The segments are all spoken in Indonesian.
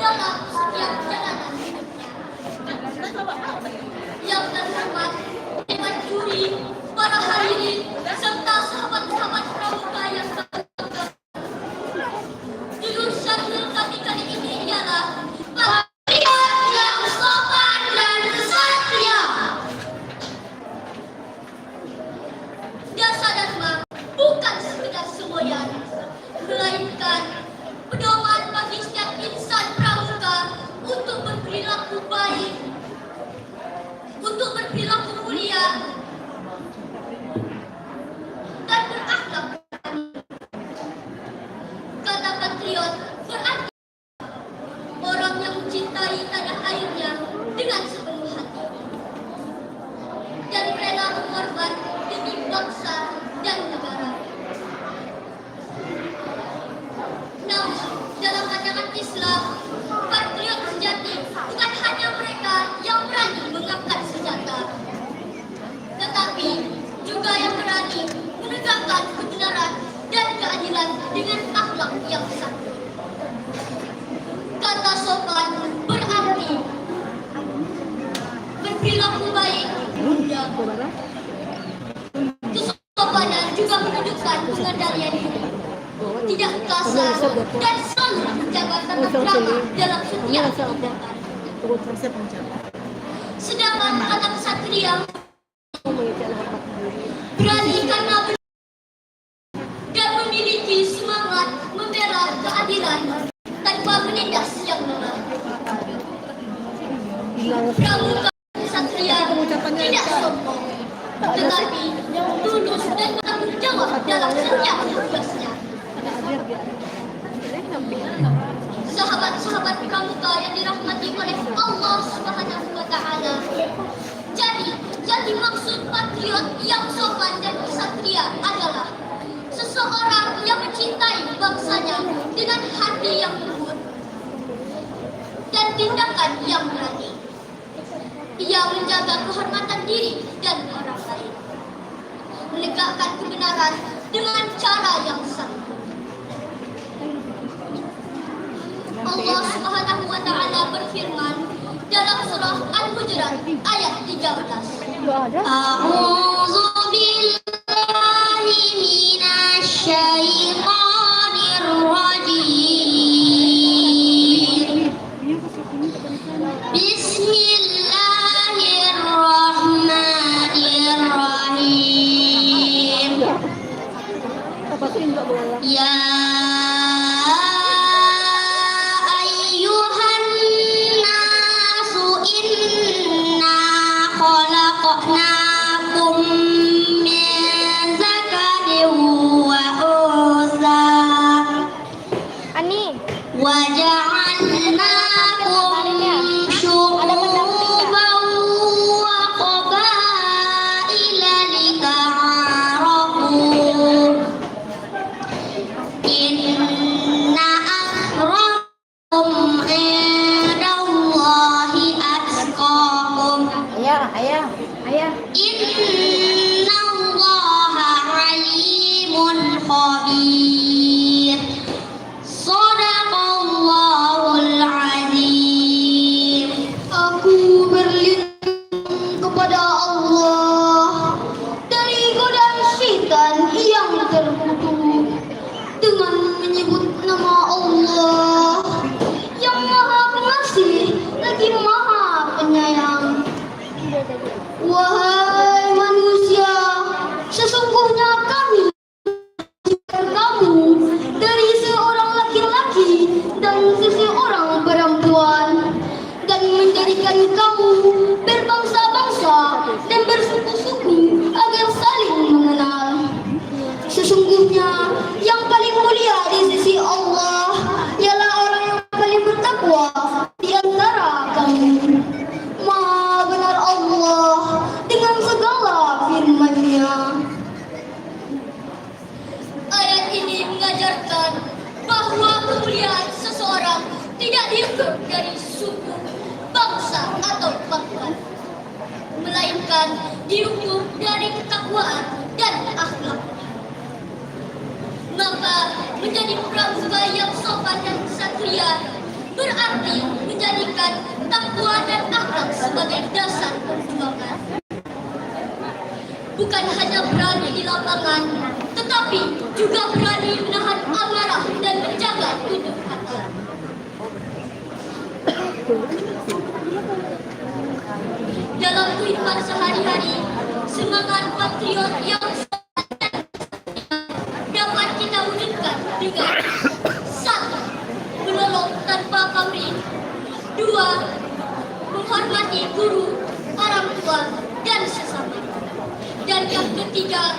dalam setiap jalanan hidupnya. Yang terhormat Dewan Juri, para hadirin, serta sahabat-sahabat pramuka yang berbahagia. Judul syahrir kami kali ini ialah Patriot yang Sopan dan Kesatria. Jasa Dharma bukan sekedar semboyan, melainkan pedoman bagi setiap insan pramuka untuk berperilaku baik, untuk berperilaku mulia dan berakhlak. Kata patriot berarti orang yang mencintai tanah airnya dengan sepenuh hati dan rela mengorban demi bangsa dan negara. Namun, dalam pandangan Islam, patriot sejati bukan hanya mereka yang berani mengangkat senjata, tetapi juga yang berani menegakkan kebenaran dan keadilan dengan akhlak yang santun. Kata sopan berarti berperilaku baik, kesopanan juga menunjukkan pengendalian hidup, tidak kasar dan selalu menjaga tata krama dalam setiap tindakan. Sedangkan kata kesatria berani karena dan memiliki semangat membela keadilan tanpa menindas yang lemah. Pramuka kesatria tidak sombong, tetapi tulus dan bertanggung jawab dalam setiap tugasnya. Sahabat-sahabat pramuka yang dirahmati oleh Allah Subhanahu wa Ta'ala. Jadi maksud patriot yang sopan dan kesatria adalah seseorang yang mencintai bangsanya dengan hati yang lembut dan tindakan yang berani. Ia menjaga kehormatan diri dan orang lain, menegakkan kebenaran dengan cara yang santun. Allah Subhanahu wa Ta'ala berfirman dalam surah Al-Hujurat ayat 13. A'udzu billahi minasy syaithanir rajim. Bismillahirrahmanirrahim. Ya wahai manusia, sesungguhnya kami kamu dari seorang laki-laki dan seseorang perempuan, dan menjadikan kamu berbangsa-bangsa dan bersuku-suku agar saling mengenal. Sesungguhnya yang paling mulia di sisi Allah ialah orang yang paling bertakwa di antara kamu. Maha benar Allah dengan segala firman-Nya. Ayat ini mengajarkan bahwa kemuliaan seseorang tidak diukur dari suku, bangsa atau pangkat, melainkan diukur dari ketakwaan dan akhlak. Maka menjadi pramuka yang sopan dan kesatria berarti menjadikan takwa dan akhlak sebagai dasar perjuangan. Bukan hanya berani di lapangan, tetapi juga berani menahan amarah dan menjaga tutup hati. Dalam kehidupan sehari-hari, semangat patriot yang dapat kita wujudkan dengan: 1. Menolong tanpa pamrih. 2. Menghormati guru, orang tua, dan sesama. Dan yang ketiga,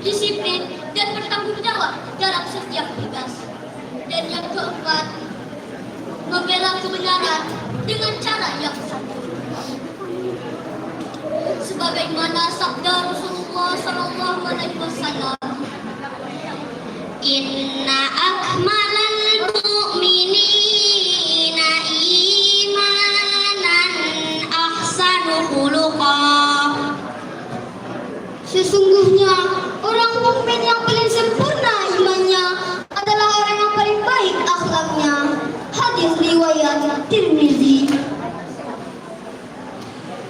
disiplin dan bertanggung jawab dalam setiap tugas. Dan yang keempat, membela kebenaran dengan cara yang santun. Sebagaimana sabda Rasulullah SAW, Inna akmalal mu'minina imanan ahsanu khuluqah. Sesungguhnya orang mukmin yang paling sempurna imannya adalah orang yang paling baik akhlaknya. Hadis riwayat Tirmizi.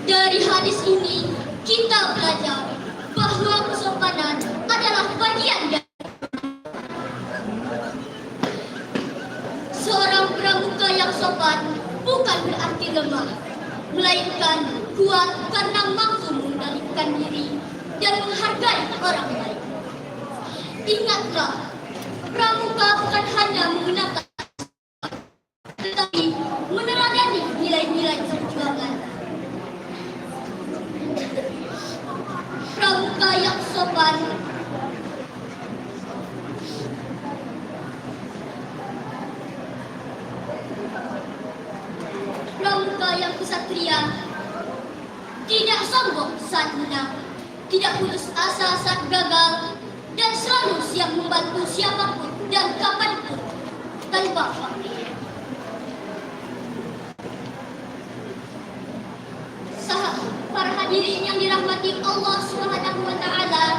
Dari hadis ini kita belajar bahwa kesopanan adalah bagian dari seorang pramuka yang sopan. Bukan berarti lemah, melainkan kuat karena mampu mengendalikan diri dan menghargai orang lain. Ingatlah, pramuka bukan hanya menggunakan, tetapi meneladani nilai-nilai perjuangan. Pramuka yang sopan pramuka yang kesatria tidak sombong saat menang, tidak putus asa saat gagal, dan selalu siap membantu siapapun dan kapanpun tanpa pamrih. Para hadirin yang dirahmati Allah Subhanahu wa taala,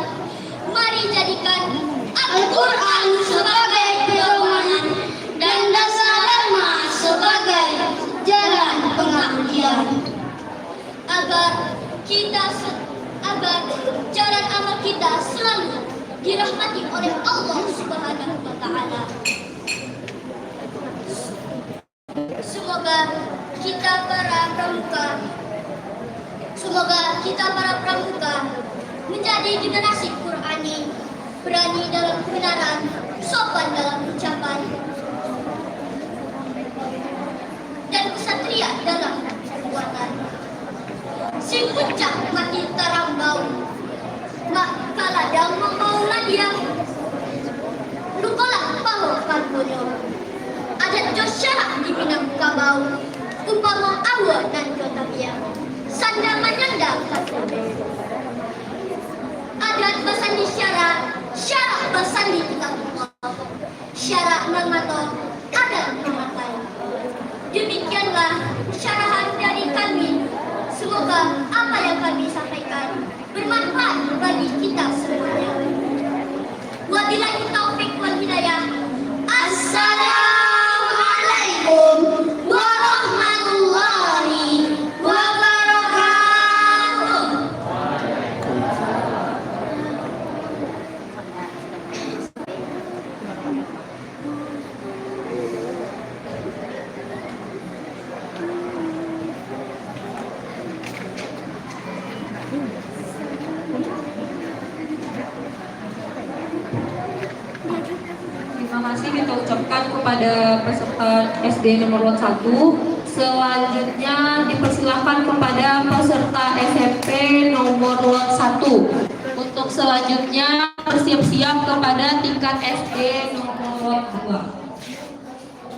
mari jadikan Al-Qur'an sebagai pedoman dan dasar dharma sebagai jalan pengabdian, agar jalan amal kita selalu dirahmati oleh Allah Subhanahu wa taala. Semoga kita para pramuka menjadi generasi Qur'ani, berani dalam kebenaran, sopan dalam ucapan, dan kesatria dalam perbuatan. Sing puncak mati tarambau, mak kaladang mau ladia, lukalah paho kalbonyo, adat josyarak di Minangkabau, umpama awa dan jotabia, sanda menyandang kalbonyo. Adat basandi syarak basandi kita, syarak mengato, adat mengatai. Demikianlah syarahan dari kami. Semoga apa yang kami sampaikan bermanfaat bagi kita semuanya. Wabillahi taufik wal hidayah. Assalamualaikum warahmatullahi wabarakatuh. Terima kasih kita ucapkan kepada peserta SD nomor 1. Selanjutnya dipersilakan kepada peserta SMP nomor 1. Untuk selanjutnya bersiap-siap kepada tingkat SD nomor 2.